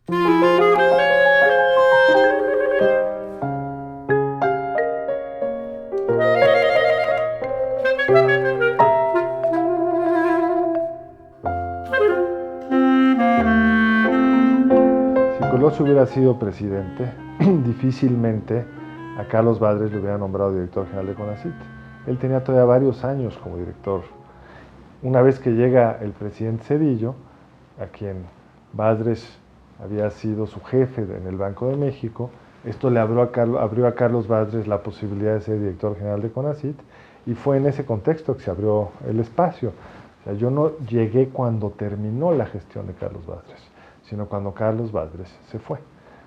Si Colosio hubiera sido presidente, difícilmente a Carlos Baadres le hubiera nombrado director general de CONACYT. Él tenía todavía varios años como director. Una vez que llega el presidente Zedillo, a quien Baadres había sido su jefe en el Banco de México, esto le abrió a Carlos Baadres la posibilidad de ser director general de CONACYT, y fue en ese contexto que se abrió el espacio. O sea, yo no llegué cuando terminó la gestión de Carlos Baadres, sino cuando Carlos Baadres se fue.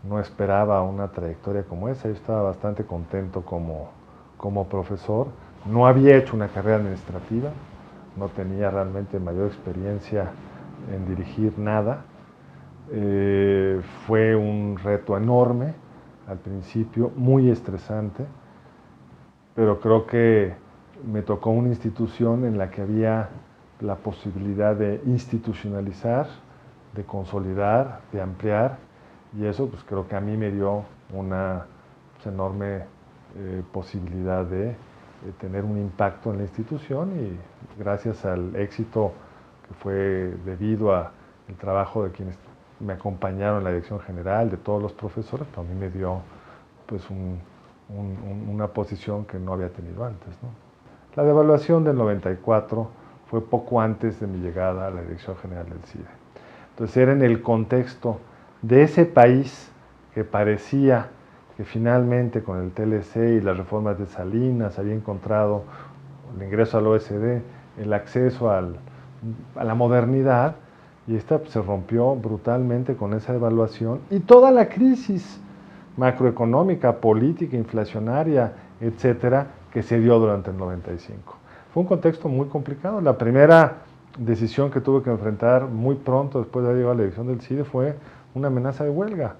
No esperaba una trayectoria como esa, yo estaba bastante contento como profesor. No había hecho una carrera administrativa, no tenía realmente mayor experiencia en dirigir nada. Fue un reto enorme al principio, muy estresante, pero creo que me tocó una institución en la que había la posibilidad de institucionalizar, de consolidar, de ampliar, y eso pues creo que a mí me dio una enorme posibilidad de tener un impacto en la institución, y gracias al éxito que fue debido al trabajo de quienes me acompañaron en la dirección general, de todos los profesores, pues a mí me dio pues una posición que no había tenido antes, ¿no? La devaluación del 94 fue poco antes de mi llegada a la dirección general del CIDE. Entonces era en el contexto de ese país que parecía que finalmente con el TLC y las reformas de Salinas había encontrado el ingreso al OECD, el acceso a la modernidad, y esta se rompió brutalmente con esa devaluación y toda la crisis macroeconómica, política, inflacionaria, etcétera, que se dio durante el 95. Fue un contexto muy complicado. La primera decisión que tuve que enfrentar muy pronto después de haber llegado a la dirección del CIDE fue una amenaza de huelga.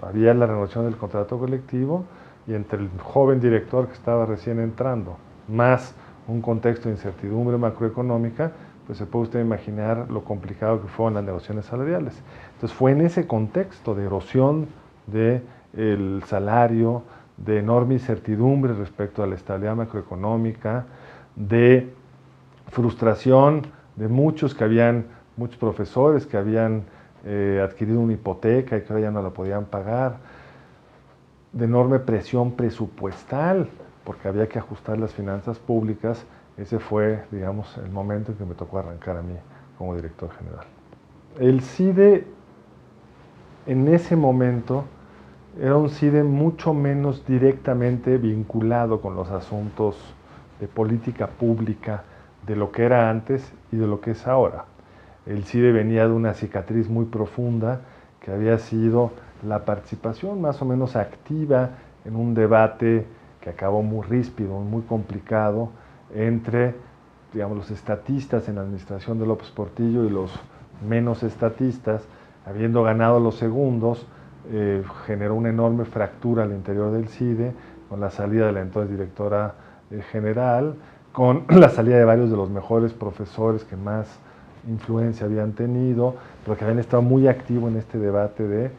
Había la renovación del contrato colectivo, y entre el joven director que estaba recién entrando, más un contexto de incertidumbre macroeconómica, pues se puede usted imaginar lo complicado que fueron las negociaciones salariales. Entonces fue en ese contexto de erosión del salario, de enorme incertidumbre respecto a la estabilidad macroeconómica, de frustración de muchos profesores que habían adquirido una hipoteca y que ahora ya no la podían pagar, de enorme presión presupuestal, porque había que ajustar las finanzas públicas. Ese fue, digamos, el momento en que me tocó arrancar a mí como director general. El CIDE, en ese momento, era un CIDE mucho menos directamente vinculado con los asuntos de política pública de lo que era antes y de lo que es ahora. El CIDE venía de una cicatriz muy profunda, que había sido la participación más o menos activa en un debate que acabó muy ríspido, muy complicado, entre, digamos, los estatistas en la administración de López Portillo y los menos estatistas. Habiendo ganado los segundos, generó una enorme fractura al interior del CIDE, con la salida de la entonces directora general, con la salida de varios de los mejores profesores que más influencia habían tenido, pero que habían estado muy activos en este debate de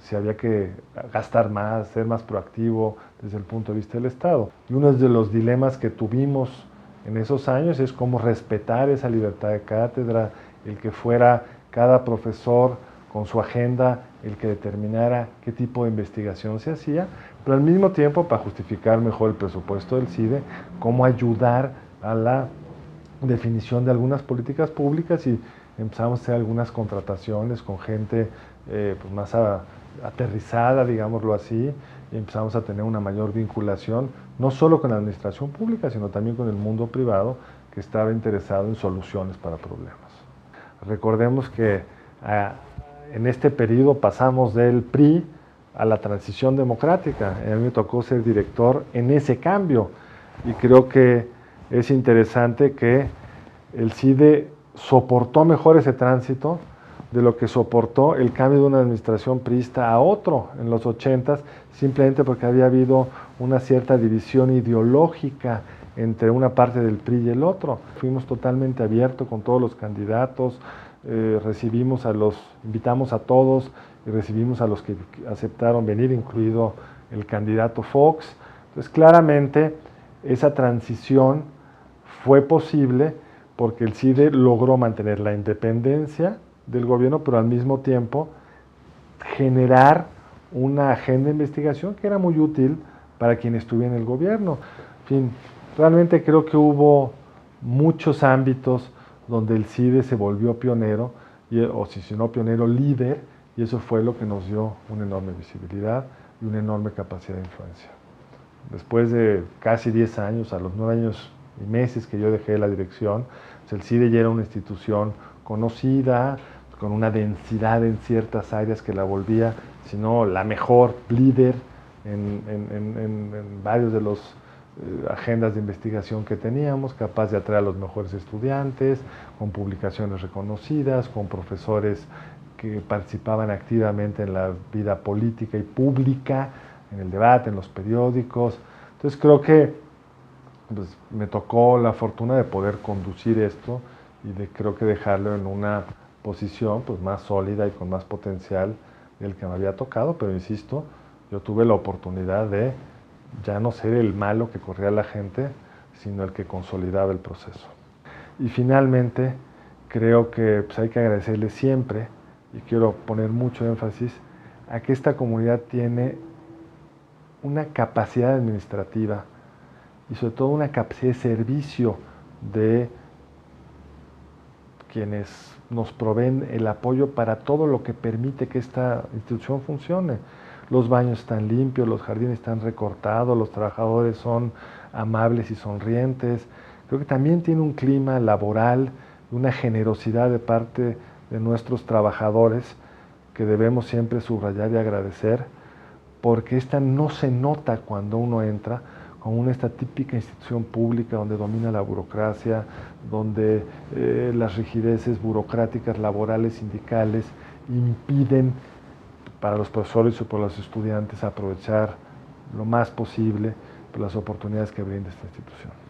si había que gastar más, ser más proactivo desde el punto de vista del Estado. Y uno de los dilemas que tuvimos en esos años es cómo respetar esa libertad de cátedra, el que fuera cada profesor con su agenda el que determinara qué tipo de investigación se hacía, pero al mismo tiempo, para justificar mejor el presupuesto del CIDE, cómo ayudar a la definición de algunas políticas públicas, y empezamos a hacer algunas contrataciones con gente pues más aterrizada, digámoslo así, y empezamos a tener una mayor vinculación, no solo con la administración pública, sino también con el mundo privado, que estaba interesado en soluciones para problemas. Recordemos que en este periodo pasamos del PRI a la transición democrática. A mí me tocó ser director en ese cambio, y creo que es interesante que el CIDE soportó mejor ese tránsito de lo que soportó el cambio de una administración priista a otro en los 80s, simplemente porque había habido una cierta división ideológica entre una parte del PRI y el otro. Fuimos totalmente abiertos con todos los candidatos, invitamos a todos, y recibimos a los que aceptaron venir, incluido el candidato Fox. Entonces, claramente, esa transición fue posible porque el CIDE logró mantener la independencia del gobierno, pero al mismo tiempo generar una agenda de investigación que era muy útil para quien estuviera en el gobierno. En fin, realmente creo que hubo muchos ámbitos donde el CIDE se volvió pionero, o si no pionero, líder, y eso fue lo que nos dio una enorme visibilidad y una enorme capacidad de influencia. Después de casi 10 años, a los 9 años y meses que yo dejé la dirección, pues el CIDE ya era una institución conocida, con una densidad en ciertas áreas que la volvía, si no la mejor líder en varios de los agendas de investigación que teníamos, capaz de atraer a los mejores estudiantes, con publicaciones reconocidas, con profesores que participaban activamente en la vida política y pública, en el debate, en los periódicos. Entonces creo que pues, me tocó la fortuna de poder conducir esto y creo que dejarlo en una posición pues, más sólida y con más potencial del que me había tocado, pero insisto, yo tuve la oportunidad de ya no ser el malo que corría a la gente, sino el que consolidaba el proceso. Y finalmente, creo que pues, hay que agradecerle siempre, y quiero poner mucho énfasis, a que esta comunidad tiene una capacidad administrativa y sobre todo una capacidad de servicio de quienes nos proveen el apoyo para todo lo que permite que esta institución funcione. Los baños están limpios, los jardines están recortados, los trabajadores son amables y sonrientes. Creo que también tiene un clima laboral, una generosidad de parte de nuestros trabajadores que debemos siempre subrayar y agradecer, porque esta no se nota cuando uno entra, como esta típica institución pública donde domina la burocracia, donde las rigideces burocráticas, laborales, sindicales, impiden para los profesores y para los estudiantes aprovechar lo más posible las oportunidades que brinda esta institución.